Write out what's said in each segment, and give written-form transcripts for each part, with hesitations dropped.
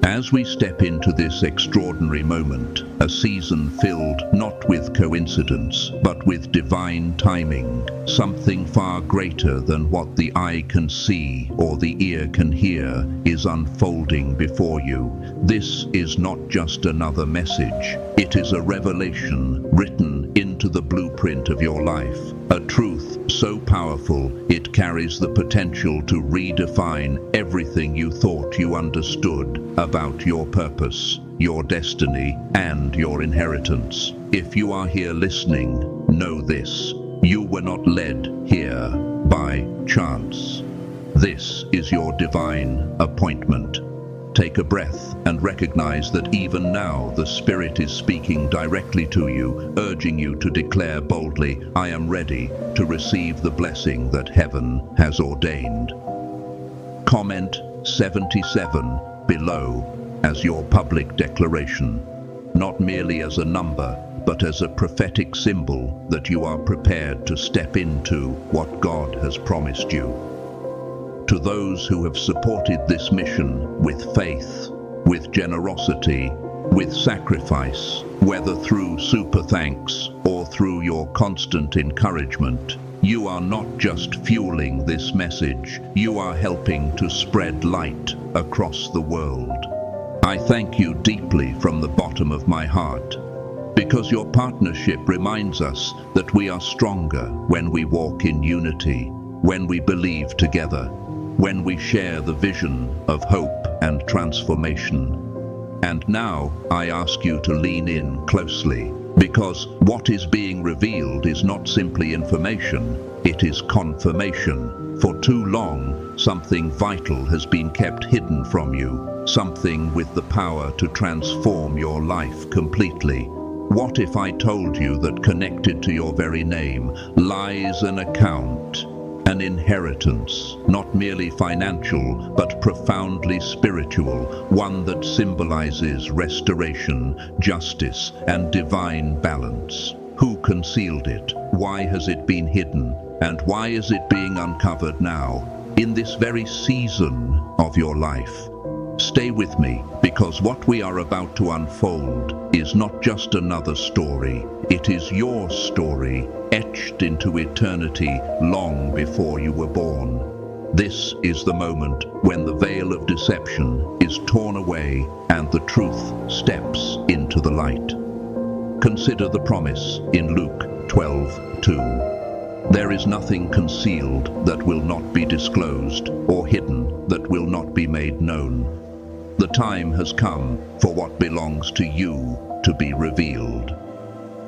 As we step into this extraordinary moment, a season filled not with coincidence, but with divine timing, something far greater than what the eye can see or the ear can hear is unfolding before you. This is not just another message, it is a revelation written into the blueprint of your life, a truth so powerful it carries the potential to redefine everything you thought you understood about your purpose, your destiny, and your inheritance. If you are here listening, know this: you were not led here by chance. This is your divine appointment. Take a breath and recognize that even now the Spirit is speaking directly to you, urging you to declare boldly, "I am ready to receive the blessing that heaven has ordained." Comment 77 below as your public declaration, not merely as a number, but as a prophetic symbol that you are prepared to step into what God has promised you. To those who have supported this mission with faith, with generosity, with sacrifice, whether through super thanks or through your constant encouragement, you are not just fueling this message, you are helping to spread light across the world. I thank you deeply from the bottom of my heart, because your partnership reminds us that we are stronger when we walk in unity, when we believe together, when we share the vision of hope and transformation. And now I ask you to lean in closely, because what is being revealed is not simply information, it is confirmation. For too long, something vital has been kept hidden from you, something with the power to transform your life completely. What if I told you that connected to your very name lies an account, an inheritance, not merely financial, but profoundly spiritual, one that symbolizes restoration, justice, and divine balance? Who concealed it? Why has it been hidden? And why is it being uncovered now, in this very season of your life? Stay with me, because what we are about to unfold is not just another story. It is your story, etched into eternity long before you were born. This is the moment when the veil of deception is torn away and the truth steps into the light. Consider the promise in Luke 12:2. There is nothing concealed that will not be disclosed, or hidden that will not be made known. The time has come for what belongs to you to be revealed.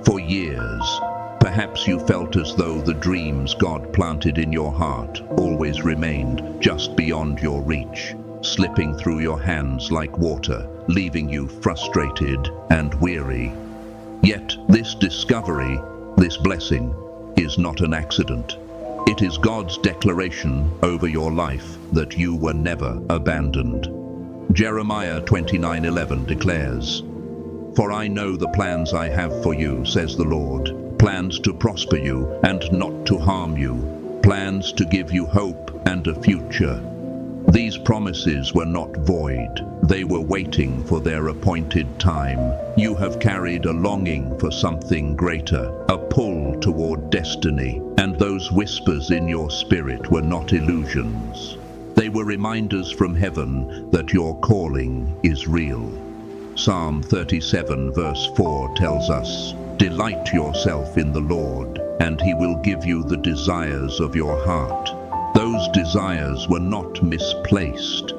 For years, perhaps you felt as though the dreams God planted in your heart always remained just beyond your reach, slipping through your hands like water, leaving you frustrated and weary. Yet this discovery, this blessing, is not an accident. It is God's declaration over your life that you were never abandoned. Jeremiah 29:11 declares, "For I know the plans I have for you, says the Lord, plans to prosper you and not to harm you, plans to give you hope and a future." These promises were not void, they were waiting for their appointed time. You have carried a longing for something greater, a pull toward destiny, and those whispers in your spirit were not illusions. They were reminders from heaven that your calling is real. Psalm 37 verse 4 tells us, "Delight yourself in the Lord, and He will give you the desires of your heart." Those desires were not misplaced.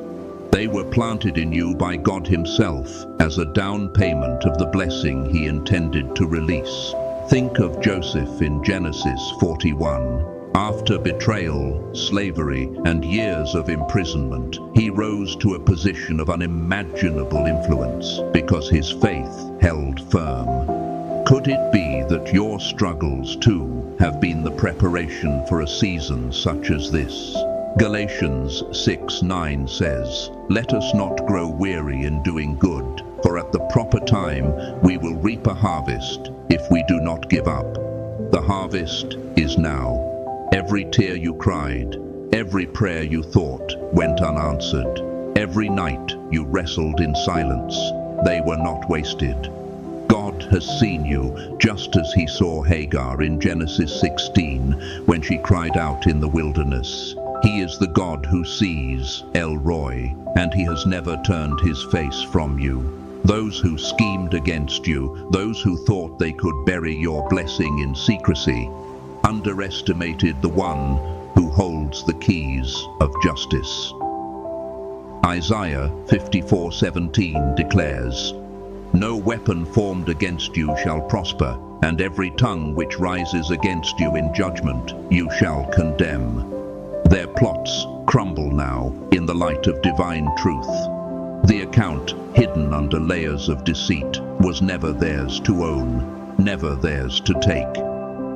They were planted in you by God Himself as a down payment of the blessing He intended to release. Think of Joseph in Genesis 41. After betrayal, slavery, and years of imprisonment, he rose to a position of unimaginable influence because his faith held firm. Could it be that your struggles too have been the preparation for a season such as this? Galatians 6:9 says, "Let us not grow weary in doing good, for at the proper time we will reap a harvest if we do not give up." The harvest is now. Every tear you cried, every prayer you thought went unanswered. Every night you wrestled in silence. They were not wasted. God has seen you, just as he saw Hagar in Genesis 16 when she cried out in the wilderness. He is the God who sees, El Roy, and he has never turned his face from you. Those who schemed against you, those who thought they could bury your blessing in secrecy, underestimated the one who holds the keys of justice. Isaiah 54:17 declares, "No weapon formed against you shall prosper, and every tongue which rises against you in judgment you shall condemn." Their plots crumble now in the light of divine truth. The account, hidden under layers of deceit, was never theirs to own, never theirs to take.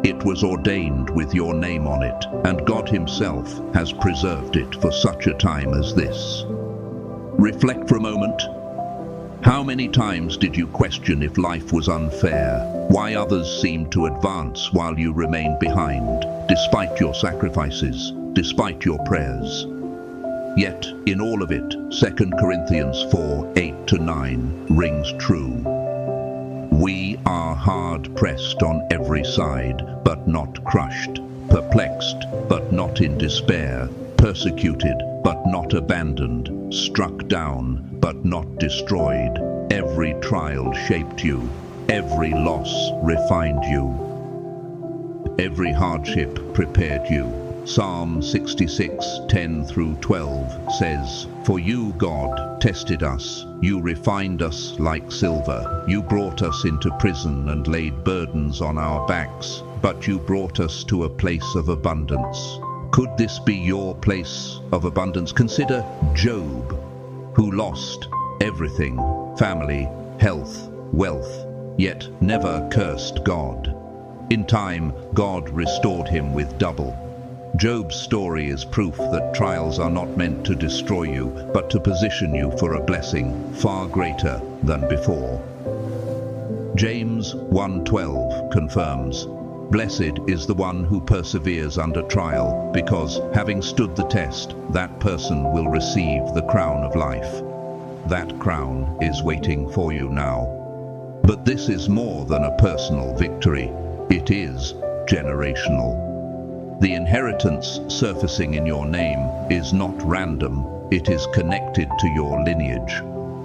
It was ordained with your name on it, and God himself has preserved it for such a time as this. Reflect for a moment. How many times did you question if life was unfair, why others seemed to advance while you remained behind, despite your sacrifices, despite your prayers? Yet, in all of it, 2 Corinthians 4:8-9 rings true. We are hard pressed on every side, but not crushed, perplexed, but not in despair, persecuted, but not abandoned, struck down, but not destroyed. Every trial shaped you, every loss refined you, every hardship prepared you. Psalm 66:10-12 says, "For you, God, tested us. You refined us like silver. You brought us into prison and laid burdens on our backs, but you brought us to a place of abundance." Could this be your place of abundance? Consider Job, who lost everything, family, health, wealth, yet never cursed God. In time, God restored him with double. Job's story is proof that trials are not meant to destroy you, but to position you for a blessing far greater than before. James 1:12 confirms, "Blessed is the one who perseveres under trial, because, having stood the test, that person will receive the crown of life." That crown is waiting for you now. But this is more than a personal victory. It is generational. The inheritance surfacing in your name is not random, it is connected to your lineage.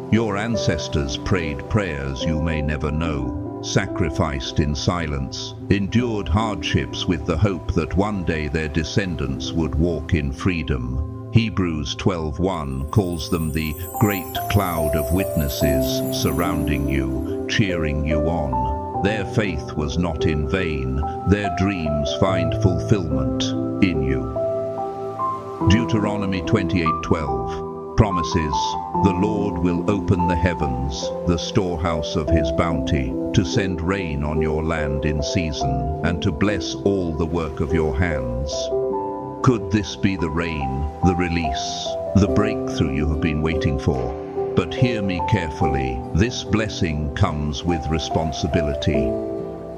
Your ancestors prayed prayers you may never know, sacrificed in silence, endured hardships with the hope that one day their descendants would walk in freedom. Hebrews 12:1 calls them the great cloud of witnesses surrounding you, cheering you on. Their faith was not in vain. Their dreams find fulfillment in you. Deuteronomy 28:12 promises, "The Lord will open the heavens, the storehouse of his bounty, to send rain on your land in season, and to bless all the work of your hands." Could this be the rain, the release, the breakthrough you have been waiting for? But hear me carefully, this blessing comes with responsibility.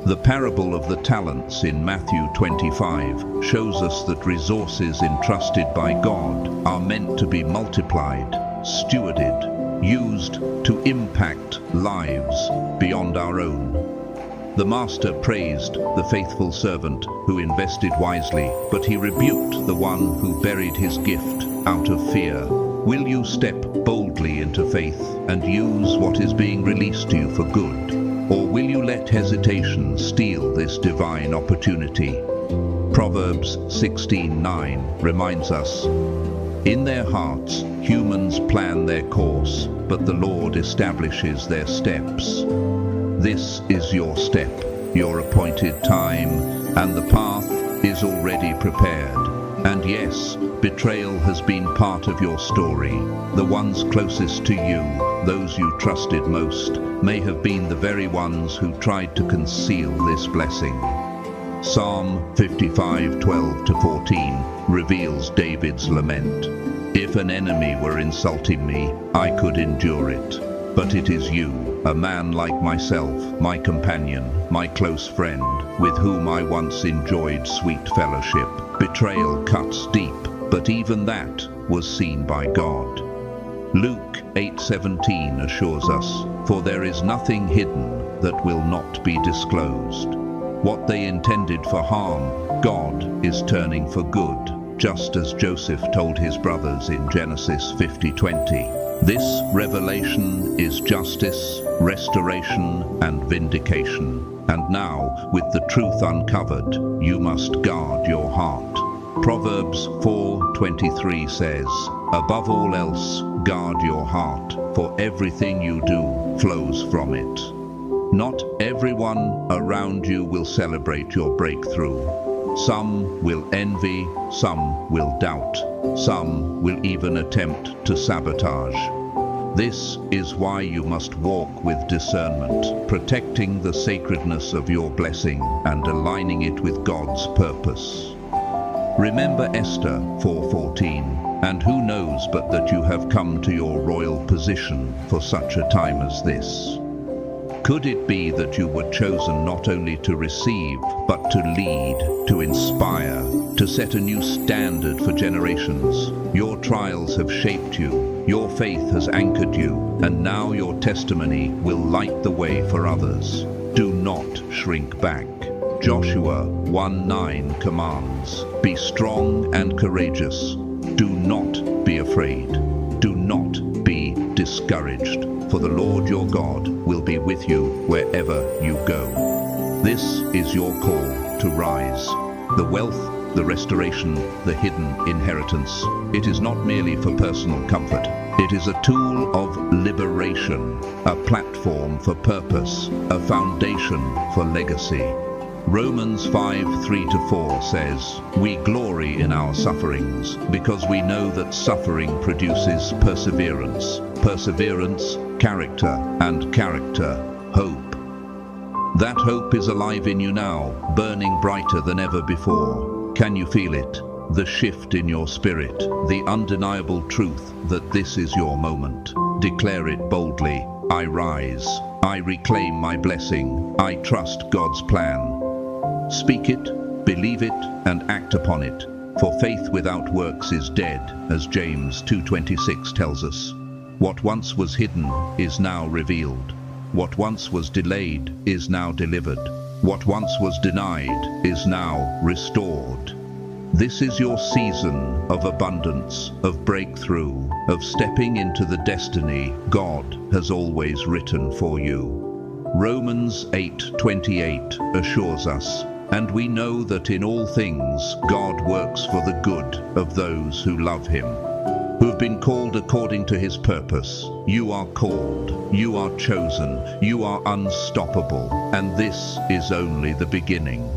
The parable of the talents in Matthew 25 shows us that resources entrusted by God are meant to be multiplied, stewarded, used to impact lives beyond our own. The master praised the faithful servant who invested wisely, but he rebuked the one who buried his gift out of fear. Will you step boldly into faith and use what is being released to you for good? Or will you let hesitation steal this divine opportunity? Proverbs 16:9 reminds us, "In their hearts humans plan their course, but the Lord establishes their steps." This is your step, your appointed time, and the path is already prepared. And yes, betrayal has been part of your story. The ones closest to you, those you trusted most, may have been the very ones who tried to conceal this blessing. Psalm 55:12-14 reveals David's lament. "If an enemy were insulting me, I could endure it. But it is you, a man like myself, my companion, my close friend, with whom I once enjoyed sweet fellowship. Betrayal cuts deep, but even that was seen by God." Luke 8:17 assures us, "For there is nothing hidden that will not be disclosed." What they intended for harm, God is turning for good, just as Joseph told his brothers in Genesis 50:20. This revelation is justice, restoration, and vindication. And now, with the truth uncovered, you must guard your heart. Proverbs 4:23 says, "Above all else, guard your heart, for everything you do flows from it." Not everyone around you will celebrate your breakthrough. Some will envy, some will doubt, some will even attempt to sabotage. This is why you must walk with discernment, protecting the sacredness of your blessing and aligning it with God's purpose. Remember Esther 4:14, "And who knows but that you have come to your royal position for such a time as this?" Could it be that you were chosen not only to receive, but to lead, to inspire, to set a new standard for generations? Your trials have shaped you, your faith has anchored you, and now your testimony will light the way for others. Do not shrink back. Joshua 1:9 commands, "Be strong and courageous. Do not be afraid. Do not be discouraged, for the Lord your God will be with you wherever you go." This is your call to rise. The wealth, the restoration, the hidden inheritance. It is not merely for personal comfort. It is a tool of liberation, a platform for purpose, a foundation for legacy. Romans 5:3-4 says, "We glory in our sufferings, because we know that suffering produces perseverance, perseverance, character, and character, hope." That hope is alive in you now, burning brighter than ever before. Can you feel it? The shift in your spirit, the undeniable truth that this is your moment. Declare it boldly. I rise. I reclaim my blessing. I trust God's plan. Speak it, believe it, and act upon it, for faith without works is dead, as James 2:26 tells us. What once was hidden is now revealed. What once was delayed is now delivered. What once was denied is now restored. This is your season of abundance, of breakthrough, of stepping into the destiny God has always written for you. Romans 8:28 assures us, "And we know that in all things God works for the good of those who love him, who have been called according to his purpose." You are called, you are chosen, you are unstoppable, and this is only the beginning.